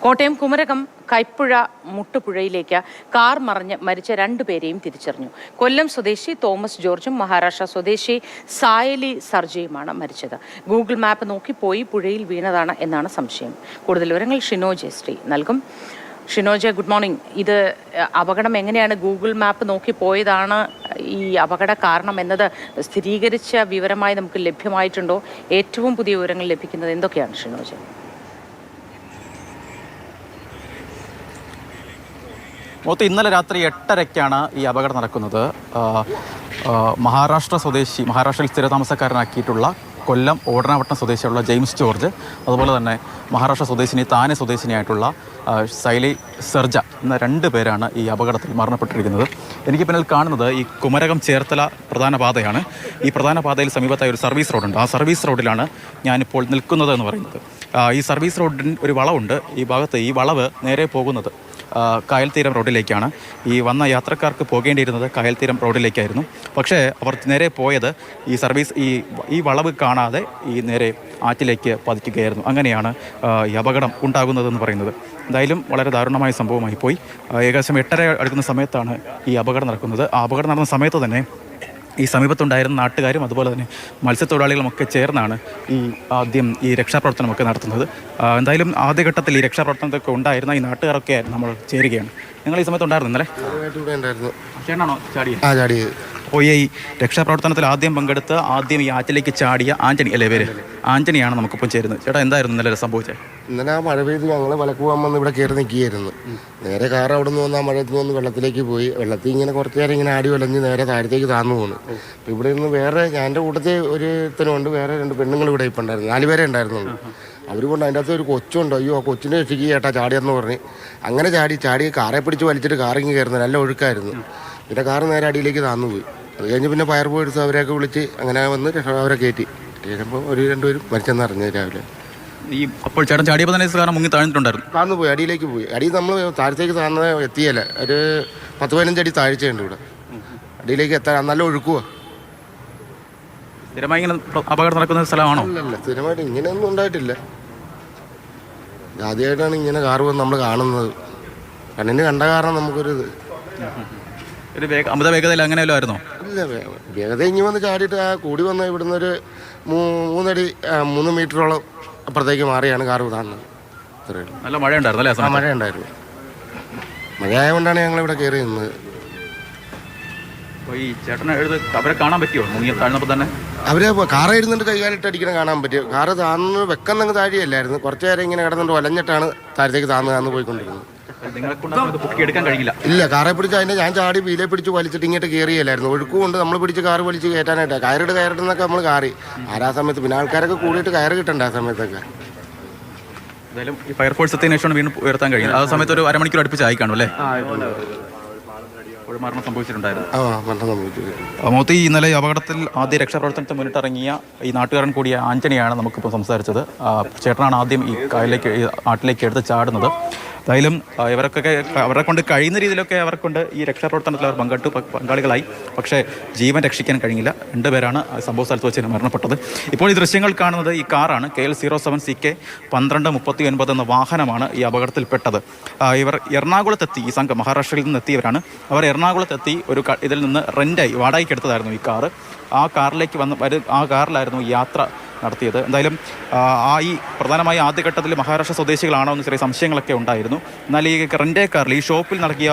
Kottayam Kumarakom Kaipuzha മുട്ടുപുഴയിലേക്ക് car മറിഞ്ഞ് മരിച്ച രണ്ടുപേരെയും തിരിച്ചറിഞ്ഞു. കൊല്ലം സ്വദേശി തോമസ് ജോർജും മഹാരാഷ്ട്ര സ്വദേശി സായലി സർജയുമാണ് മരിച്ചത്. ഗൂഗിൾ മാപ്പ് നോക്കി പോയി പുഴയിൽ വീണതാണ് എന്നാണ് സംശയം. കൂടുതൽ വിവരങ്ങൾ ഷിനോജ് ശ്രീ നൽകും. Shinoj, good morning. ഇത് അപകടം എങ്ങനെയാണ് ഗൂഗിൾ മാപ്പ് നോക്കി പോയതാണ് ഈ അപകട കാരണം എന്നത് സ്ഥിരീകരിച്ച വിവരമായി നമുക്ക് ലഭ്യമായിട്ടുണ്ടോ? ഏറ്റവും പുതിയ വിവരങ്ങൾ ലഭിക്കുന്നത് എന്തൊക്കെയാണ് ഷിനോജ്? ഇന്നലെ രാത്രി 8:30-ക്കാണ് ഈ അപകടം നടക്കുന്നത്. മഹാരാഷ്ട്രയിൽ സ്ഥിരതാമസക്കാരനാക്കിയിട്ടുള്ള കൊല്ലം ഓടനാവട്ടം സ്വദേശിയുള്ള ജെയിംസ് ജോർജ്, അതുപോലെ തന്നെ മഹാരാഷ്ട്ര സ്വദേശിനി താനെ സ്വദേശിനിയായിട്ടുള്ള സൈലി സർജ എന്ന 2 പേരാണ് ഈ അപകടത്തിൽ മരണപ്പെട്ടിരിക്കുന്നത്. എനിക്ക് പിന്നിൽ കാണുന്നത് ഈ കുമരകം ചേർത്തല പ്രധാന പാതയാണ്. ഈ പ്രധാന പാതയിൽ സമീപത്തായി ഒരു സർവീസ് റോഡുണ്ട്. ആ സർവീസ് റോഡിലാണ് ഞാനിപ്പോൾ നിൽക്കുന്നത് എന്ന് പറയുന്നത്. ഈ സർവീസ് റോഡിന് ഒരു വളവുണ്ട്. ഈ ഭാഗത്ത് ഈ വളവ് നേരെ പോകുന്നത് കായൽത്തീരം റോഡിലേക്കാണ്. ഈ വന്ന യാത്രക്കാർക്ക് പോകേണ്ടിയിരുന്നത് കായൽത്തീരം റോഡിലേക്കായിരുന്നു. പക്ഷേ അവർ നേരെ പോയത് ഈ വളവ് കാണാതെ ഈ നേരെ ആറ്റിലേക്ക് പതിക്കുകയായിരുന്നു. അങ്ങനെയാണ് ഈ അപകടം ഉണ്ടാകുന്നതെന്ന് പറയുന്നത്. എന്തായാലും വളരെ ദാരുണമായ സംഭവമായി പോയി. ഏകദേശം 8:30 അടുക്കുന്ന സമയത്താണ് ഈ അപകടം നടക്കുന്നത്. ആ അപകടം നടന്ന സമയത്ത് തന്നെ ഈ സമീപത്തുണ്ടായിരുന്ന നാട്ടുകാരും അതുപോലെ തന്നെ മത്സ്യത്തൊഴിലാളികളുമൊക്കെ ചേർന്നാണ് ആദ്യം ഈ രക്ഷാപ്രവർത്തനമൊക്കെ നടത്തുന്നത്. എന്തായാലും ആദ്യഘട്ടത്തിൽ ഈ രക്ഷാപ്രവർത്തനത്തൊക്കെ ഉണ്ടായിരുന്ന ഈ നാട്ടുകാരൊക്കെ നമ്മൾ ചേരുകയാണ്. നിങ്ങൾ ഈ സമയത്ത് ഉണ്ടായിരുന്നു ഇന്നലെ? ചേട്ടനാണോ ചാടിയത്? അപ്പോൾ ഈ രക്ഷാപ്രവർത്തനത്തിൽ ആദ്യം പങ്കെടുത്ത് ആദ്യം ഈ ആറ്റിലേക്ക് ചാടിയ ആന്റണി അല്ലേ പേര്? ആന്റണിയാണ് നമുക്കിപ്പം ചേരുന്നത്. ചേട്ടാ, എന്തായിരുന്നു ഇന്നലെ സംഭവിച്ചത്? ഇന്നലെ ആ മഴ പെയ്ത് ഞങ്ങൾ വലക്ക് പോകാൻ വന്ന് ഇവിടെ കയറി നിൽക്കുകയായിരുന്നു. നേരെ കാർ അവിടെ നിന്ന് വന്ന് ആ മഴയത്ത് നിന്ന് വെള്ളത്തിലേക്ക് പോയി. വെള്ളത്തിൽ ഇങ്ങനെ കുറച്ച് നേരം ഇങ്ങനെ ആടി വലഞ്ഞ് നേരെ താഴത്തേക്ക് താന്നു പോകുന്നു. അപ്പോൾ ഇവിടെ നിന്ന് വേറെ എൻ്റെ കൂട്ടത്തിൽ ഒരുത്തനുണ്ട്, വേറെ 2 പെണ്ണുങ്ങൾ ഇവിടെ ഇപ്പം ഉണ്ടായിരുന്നു. 4 പേരെ ഉണ്ടായിരുന്നുള്ളൂ. അവർ കൊണ്ട് അതിൻ്റെ അകത്ത് ഒരു കൊച്ചുണ്ട്. അയ്യോ, ആ കൊച്ചിനെ രക്ഷിക്കുക ചേട്ടാ ചാടിയെന്ന് പറഞ്ഞ് അങ്ങനെ ചാടി കാറെ പിടിച്ച് വലിച്ചിട്ട് കാറിങ്ങി കയറുന്നത്. നല്ല ഒഴുക്കായിരുന്നു. പിന്നെ കാറ് നേരെ അടിയിലേക്ക് താന്നു പോയി. അത് കഴിഞ്ഞ് പിന്നെ ഫയർ ബോയ്സ് അവരെയൊക്കെ വിളിച്ച് അങ്ങനെ വന്ന് അവരെ കയറ്റി. കയറുമ്പോൾ 1-2 പേരും മരിച്ചെന്ന് അറിഞ്ഞത് രാവിലെ. അപ്പോൾ ചേട്ടൻ ചാടിയപ്പോൾ തന്നെ കാരണം മുങ്ങി താഴ്ന്നിട്ടുണ്ടായിരുന്നു? താന്നു പോയി, അടിയിലേക്ക് പോയി. അടിയിൽ നമ്മൾ താഴത്തേക്ക് താഴ്ന്നത് എത്തിയല്ല. ഒരു 10-15 അടി താഴ്ചയുണ്ട് ഇവിടെ. അടിയിലേക്ക് എത്താൻ നല്ല ഒഴുക്കുവാ. സ്ഥിരമായി ഇങ്ങനെ അപകടം നടക്കുന്ന സ്ഥലമാണോ? അല്ലല്ല, സ്ഥിരമായിട്ട് ഇങ്ങനെയൊന്നും ഉണ്ടായിട്ടില്ല. ആദ്യമായിട്ടാണ് ഇങ്ങനെ കാറ് വന്ന് നമ്മൾ കാണുന്നത്. കണ്ണിന് കണ്ട കാരണം നമുക്കൊരു അമിത വേഗതയിൽ അങ്ങനെയല്ലോ ആയിരുന്നോ? ഇല്ല, വേഗത ഇങ്ങനെ വന്ന് ചാടിയിട്ട് ആ കൂടി വന്ന ഇവിടുന്ന് ഒരു 3 മീറ്ററോളം അപ്പുറത്തേക്ക് മാറിയാണ് കാറ് കാണുന്നത്. നല്ല മഴ ഉണ്ടായിരുന്നു അല്ലേ? മഴ ഉണ്ടായിരുന്നു. മഴയായതുകൊണ്ടാണ് ഞങ്ങളിവിടെ കയറി നിന്നത്. ഈ ചേട്ടനെ അവരെ കാണാൻ പറ്റിയോ മുങ്ങി താഴ്ന്നപ്പോൾ തന്നെ? അവരെ കാറായിരുന്നുണ്ട് കൈകാലിട്ട് അടിക്കണം കാണാൻ പറ്റും. കാറ് താന്ന് വെക്കുന്നങ്ങ് താഴെയല്ലായിരുന്നു. കുറച്ച് നേരം ഇങ്ങനെ കിടന്നുകൊണ്ട് വലഞ്ഞിട്ടാണ് താഴത്തേക്ക് താന്ന് പോയിക്കൊണ്ടിരുന്നത്. ഇല്ല, കാറെ പിടിച്ച് അതിനെ ഞാൻ ചാടി വീലെ പിടിച്ച് വലിച്ചിട്ട് ഇങ്ങോട്ട് കയറിയല്ലായിരുന്നു. ഒഴുക്കും കൊണ്ട് നമ്മൾ പിടിച്ച് കാറ് വലിച്ച് കയറ്റാനായിട്ട് കയറിടുന്നൊക്കെ നമ്മൾ കാറി ആ സമയത്ത്. പിന്നെ ആൾക്കാരൊക്കെ കൂടിയിട്ട് കയറ് കിട്ടണ്ട ആ സമയത്തൊക്കെ. എന്തായാലും ഈ ഫയർഫോഴ്സ് എത്തിയതിനു ശേഷം വീണ്ടും ഉയർത്താൻ കഴിയും. ആ സമയത്ത് ഒരു അരമണിക്കൂർ അടുപ്പിച്ച് ആയി കാണും അല്ലേ? മരണം സംഭവിച്ചിട്ടുണ്ടായിരുന്നു. ഇന്നലെ അപകടത്തിൽ ആദ്യ രക്ഷാപ്രവർത്തനത്തെ മുന്നിട്ടിറങ്ങിയ ഈ നാട്ടുകാരൻ കൂടിയ ആന്റണിയാണ് നമുക്കിപ്പോൾ സംസാരിച്ചത്. ചേട്ടനാണ് ആദ്യം ഈ കായലിലേക്ക് നാട്ടിലേക്ക് എടുത്ത് ചാടുന്നത്. എന്തായാലും അവരെ കൊണ്ട് കഴിയുന്ന രീതിയിലൊക്കെ കൊണ്ട് ഈ രക്ഷാപ്രവർത്തനത്തിൽ അവർ പങ്കാളികളായി. പക്ഷേ ജീവൻ രക്ഷിക്കാൻ കഴിഞ്ഞില്ല. 2 പേരാണ് സംഭവ സ്ഥലത്ത് വെച്ച് മരണപ്പെട്ടത്. ഇപ്പോൾ ഈ ദൃശ്യങ്ങൾ കാണുന്നത് ഈ കാറാണ്. KL07 CK 1239 എന്ന വാഹനമാണ് ഈ അപകടത്തിൽപ്പെട്ടത്. ഇവർ എറണാകുളത്തെത്തി, ഈ സംഘം മഹാരാഷ്ട്രയിൽ നിന്ന് എത്തിയവരാണ്. അവർ എറണാകുളത്തെത്തി ഇതിൽ നിന്ന് റെൻ്റായി വാടകയ്ക്ക് എടുത്തതായിരുന്നു ഈ കാറ്. ആ കാറിലായിരുന്നു യാത്ര നടത്തിയത്. എന്തായാലും ഈ പ്രധാനമായി ആദ്യഘട്ടത്തിൽ മഹാരാഷ്ട്ര സ്വദേശികളാണോ എന്ന് ചെറിയ സംശയങ്ങളൊക്കെ ഉണ്ടായിരുന്നു. എന്നാൽ ഈ റെൻ്റേ കാറിൽ ഈ ഷോപ്പിൽ നൽകിയ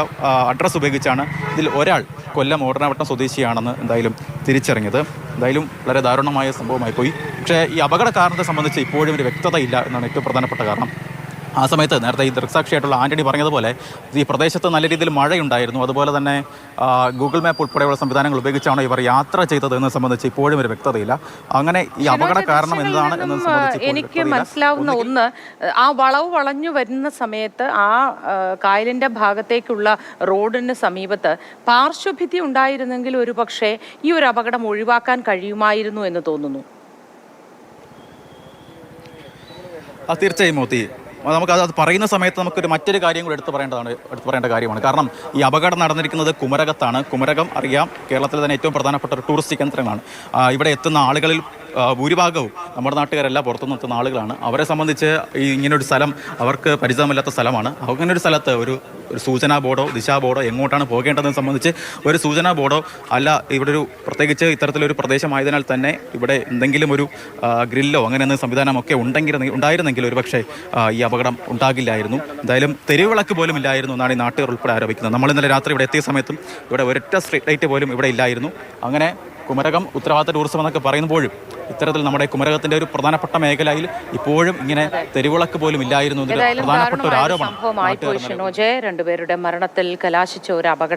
അഡ്രസ്സ് ഉപയോഗിച്ചാണ് ഇതിൽ ഒരാൾ കൊല്ലം ഓടനാവട്ടം സ്വദേശിയാണെന്ന് എന്തായാലും തിരിച്ചറിഞ്ഞത്. എന്തായാലും വളരെ ദാരുണമായ സംഭവമായി പോയി. പക്ഷേ ഈ അപകട കാരണത്തെ സംബന്ധിച്ച് ഇപ്പോഴും ഒരു വ്യക്തതയില്ല എന്നാണ് ഏറ്റവും പ്രധാനപ്പെട്ട കാരണം. ആ സമയത്ത് നേരത്തെ ഈ ദൃക്സാക്ഷിയായിട്ടുള്ള ആന്റണി പറഞ്ഞതുപോലെ ഈ പ്രദേശത്ത് നല്ല രീതിയിൽ മഴയുണ്ടായിരുന്നു. അതുപോലെ തന്നെ ഗൂഗിൾ മാപ്പ് ഉൾപ്പെടെയുള്ള സംവിധാനങ്ങൾ ഉപയോഗിച്ചാണ് ഇവർ യാത്ര ചെയ്തത് എന്നത് സംബന്ധിച്ച് ഇപ്പോഴും ഒരു വ്യക്തതയില്ല. അങ്ങനെ ഈ അപകട കാരണം എന്താണ് എന്നത് സംബന്ധിച്ച് എനിക്ക് മനസ്സിലാവുന്ന ഒന്ന്, ആ വളവ് വളഞ്ഞു വരുന്ന സമയത്ത് ആ കായലിന്റെ ഭാഗത്തേക്കുള്ള റോഡിന് സമീപത്ത് പാർശ്വഭിത്തി ഉണ്ടായിരുന്നെങ്കിൽ ഒരു പക്ഷേ ഈ ഒരു അപകടം ഒഴിവാക്കാൻ കഴിയുമായിരുന്നു എന്ന് തോന്നുന്നു. തീർച്ചയായും നമുക്കത് പറയുന്ന സമയത്ത് നമുക്കൊരു മറ്റൊരു കാര്യം കൂടി എടുത്തു പറയേണ്ട കാര്യമാണ്. കാരണം ഈ അപകടം നടന്നിരിക്കുന്നത് കുമരകത്താണ്. കുമരകം അറിയാം, കേരളത്തിലെ തന്നെ ഏറ്റവും പ്രധാനപ്പെട്ട ഒരു ടൂറിസ്റ്റ് കേന്ദ്രമാണ്. ഇവിടെ എത്തുന്ന ആളുകളിൽ ഭൂരിഭാഗവും നമ്മുടെ നാട്ടുകാരല്ല പുറത്തുനിന്ന് എത്തുന്ന ആളുകളാണ്. അവരെ സംബന്ധിച്ച് ഈ ഇങ്ങനൊരു സ്ഥലം അവർക്ക് പരിചിതമല്ലാത്ത സ്ഥലമാണ്. അങ്ങനെ ഒരു സ്ഥലത്ത് ഒരു സൂചനാ ബോർഡോ ദിശാ ബോർഡോ എങ്ങോട്ടാണ് പോകേണ്ടതെന്ന് സംബന്ധിച്ച് ഒരു സൂചനാ ബോർഡോ അല്ല, ഇവിടെ ഒരു പ്രത്യേകിച്ച് ഇത്തരത്തിലൊരു പ്രദേശമായതിനാൽ തന്നെ ഇവിടെ എന്തെങ്കിലും ഒരു ഗ്രില്ലോ അങ്ങനെ സംവിധാനമൊക്കെ ഉണ്ടായിരുന്നെങ്കിൽ ഒരു പക്ഷേ ഈ അപകടം ഉണ്ടാകില്ലായിരുന്നു. എന്തായാലും തെരുവിളക്ക് പോലും ഇല്ലായിരുന്നു എന്നാണ് ഈ നാട്ടുകാർ ഉൾപ്പെടെ ആരോപിക്കുന്നത്. നമ്മൾ ഇന്നലെ രാത്രി ഇവിടെ എത്തിയ സമയത്തും ഇവിടെ ഒരൊറ്റ സ്ട്രീറ്റ് ലൈറ്റ് പോലും ഇവിടെ ഇല്ലായിരുന്നു. അങ്ങനെ കുമരകം ഉത്തരവാദിത്ത ടൂറിസം എന്നൊക്കെ പറയുമ്പോഴും ഇത്തരത്തിൽ നമ്മുടെ കുമരകത്തിന്റെ ഒരു പ്രധാനപ്പെട്ട മേഖലയിൽ ഇപ്പോഴും ഇങ്ങനെ തെരുവിളക്ക് പോലും ഇല്ലായിരുന്നു. പ്രധാനപ്പെട്ട ഒരു ആരോപണം സംഭവമായി പോയി ഷിനോജ്. രണ്ടുപേരുടെ മരണത്തിൽ കലാശിച്ച ഒരു അപകടം